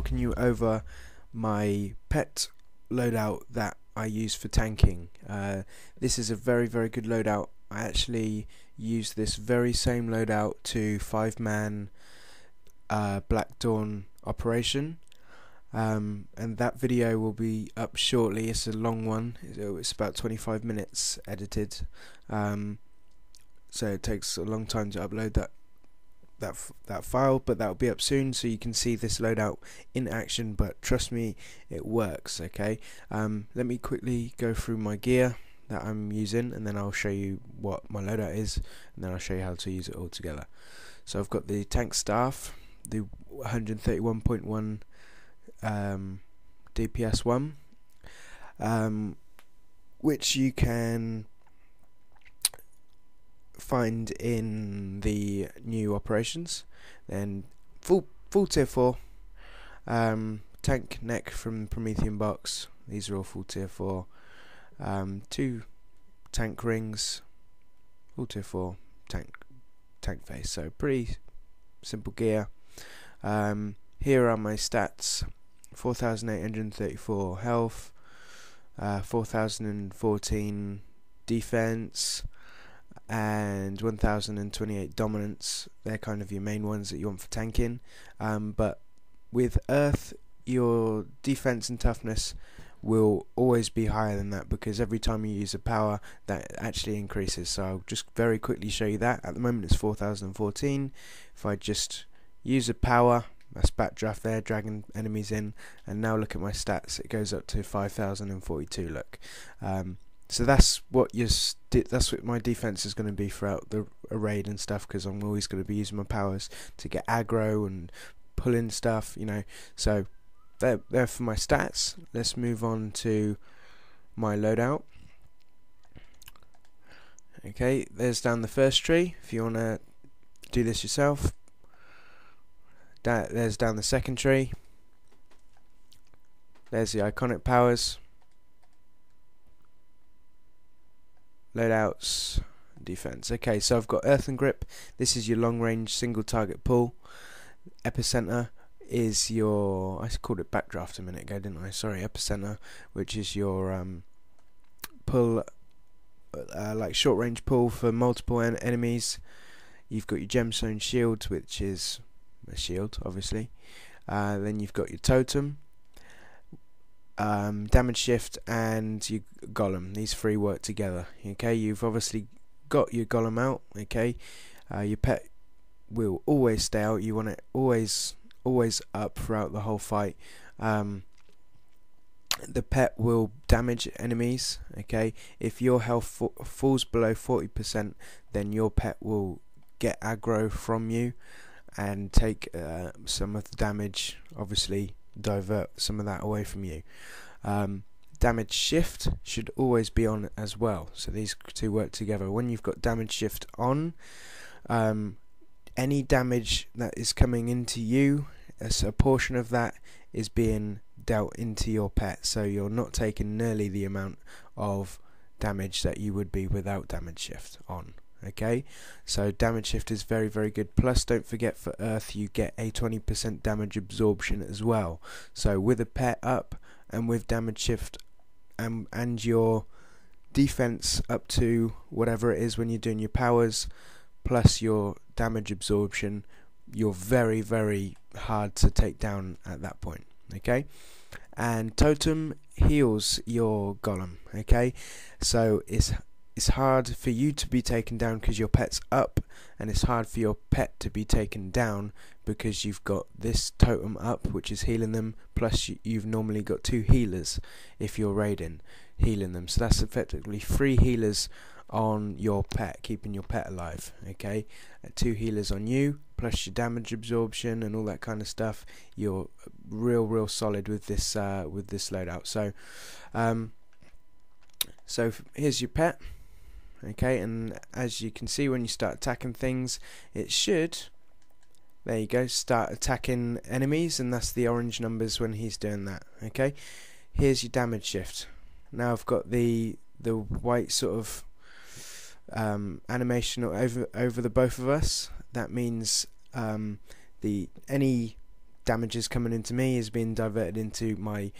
talking you over my pet loadout that I use for tanking. This is a very good loadout. I actually use this very same loadout to 5-man Black Dawn operation, and that video will be up shortly. It's a long one, it's about 25 minutes edited, so it takes a long time to upload that file, but that'll be up soon so you can see this loadout in action. But trust me, it works. Okay, let me quickly go through my gear that I'm using, and then I'll show you what my loadout is, and then I'll show you how to use it all together. So I've got the tank staff, the 131.1 DPS one, which you can find in the new operations. Then full tier 4, tank neck from Promethean box. These are all full tier 4. 2 tank rings, full tier 4 tank face. So pretty simple gear. Here are my stats: 4,834 health, 4,014 defense, and 1,028 dominance. They're kind of your main ones that you want for tanking. But with earth, your defense and toughness will always be higher than that, because every time you use a power, that actually increases. So I'll just very quickly show you that. At the moment it's 4,014. If I just use a power, that's backdraft there, dragging enemies in, and now look at my stats, it goes up to 5,042. Look, so that's what my defense is going to be throughout the raid and stuff, because I'm always going to be using my powers to get aggro and pull in stuff, you know. So there for my stats. Let's move on to my loadout. Okay, there's down the first tree if you want to do this yourself. There's down the second tree. There's the iconic powers, loadouts, defense. Okay, so I've got Earth and Grip. This is your long range single target pull. Epicenter is your, I called it backdraft a minute ago, didn't I? Sorry, epicenter, which is your pull, like short range pull for multiple enemies. You've got your gemstone shield, which is a shield, obviously. Then you've got your totem, damage shift, and your golem. These three work together. Okay, you've obviously got your golem out. Okay, your pet will always stay out. You want it always up throughout the whole fight. The pet will damage enemies. Okay, if your health falls below 40%, then your pet will get aggro from you and take some of the damage, obviously divert some of that away from you. Damage shift should always be on as well, so these two work together. When you've got damage shift on, any damage that is coming into you, as a portion of that is being dealt into your pet, so you're not taking nearly the amount of damage that you would be without damage shift on. Okay, so damage shift is very good. Plus, don't forget, for earth you get a 20% damage absorption as well. So with a pet up and with damage shift and your defense up to whatever it is when you're doing your powers, plus your damage absorption, you're very hard to take down at that point. Okay, and totem heals your golem. Okay, so it's hard for you to be taken down because your pet's up, and it's hard for your pet to be taken down because you've got this totem up, which is healing them, plus you've normally got 2 healers if you're raiding, healing them. So that's effectively 3 healers on your pet, keeping your pet alive. Okay, 2 healers on you, plus your damage absorption and all that kind of stuff. You're real solid with this loadout. So here's your pet. Okay, and as you can see, when you start attacking things, it should, there you go, start attacking enemies, and that's the orange numbers when he's doing that. Okay, here's your damage shift. Now I've got the white sort of animation over the both of us. That means any damage is coming into me is being diverted into my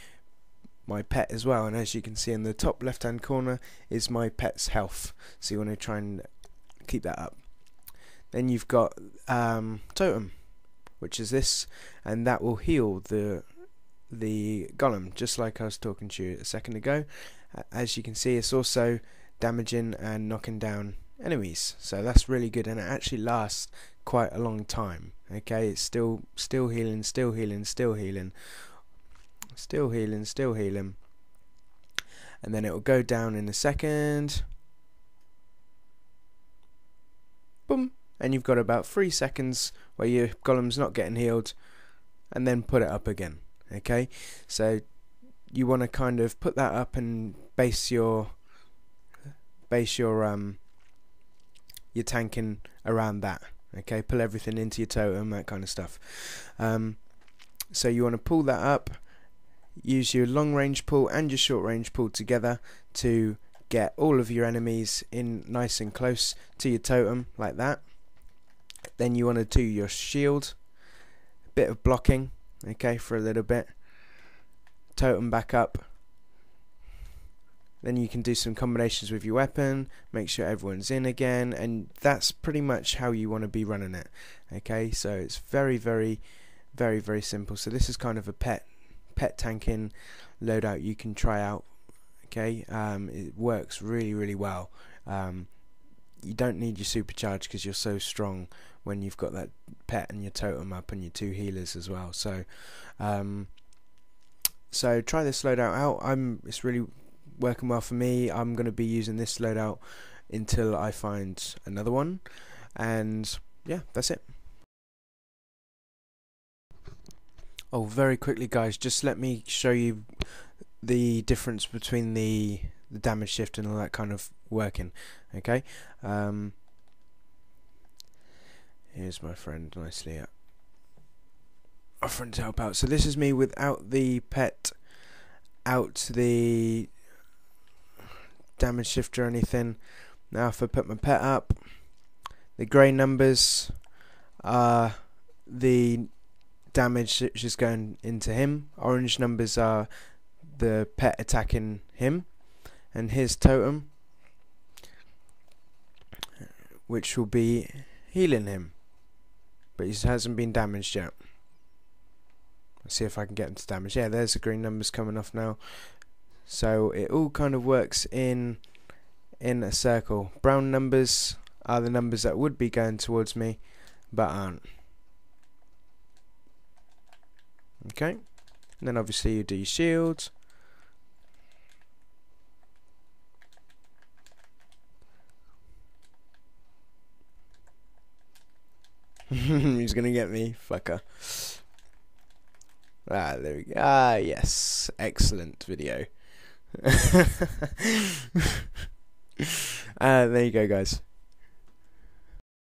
pet as well. And as you can see in the top left hand corner is my pet's health, so you want to try and keep that up. Then you've got totem, which is this, and that will heal the golem, just like I was talking to you a second ago. As you can see, it's also damaging and knocking down enemies, so that's really good, and it actually lasts quite a long time. Okay, it's still healing, still healing, still healing, still healing, still healing, and then it will go down in a second. Boom. And you've got about 3 seconds where your golem's not getting healed, and then put it up again. Okay, so you want to kind of put that up and base your tanking around that. Okay, pull everything into your totem, that kind of stuff. So you want to pull that up, use your long range pull and your short range pull together to get all of your enemies in nice and close to your totem, like that. Then you want to do your shield, a bit of blocking, okay, for a little bit, totem back up. Then you can do some combinations with your weapon, make sure everyone's in again, and that's pretty much how you want to be running it. Okay, so it's very, very, very, very simple. So this is kind of a pet tanking loadout you can try out. Okay, it works really, really well. You don't need your supercharge because you're so strong when you've got that pet and your totem up and your 2 healers as well. So so try this loadout out. It's really working well for me. I'm going to be using this loadout until I find another one, and yeah, that's it. Oh, very quickly guys, just let me show you the difference between the damage shift and all that kind of working. Okay, here's my friend nicely offering to help out. So this is me without the pet, out the damage shift or anything. Now if I put my pet up, the grey numbers are the damage which is going into him, orange numbers are the pet attacking him, and his totem, which will be healing him, but he hasn't been damaged yet. Let's see if I can get him to damage. Yeah, there's the green numbers coming off now. So it all kind of works in a circle. Brown numbers are the numbers that would be going towards me but aren't. Okay, and then obviously you do your shield. He's gonna get me, fucker. Ah, there we go. Ah, yes, excellent video. There you go, guys.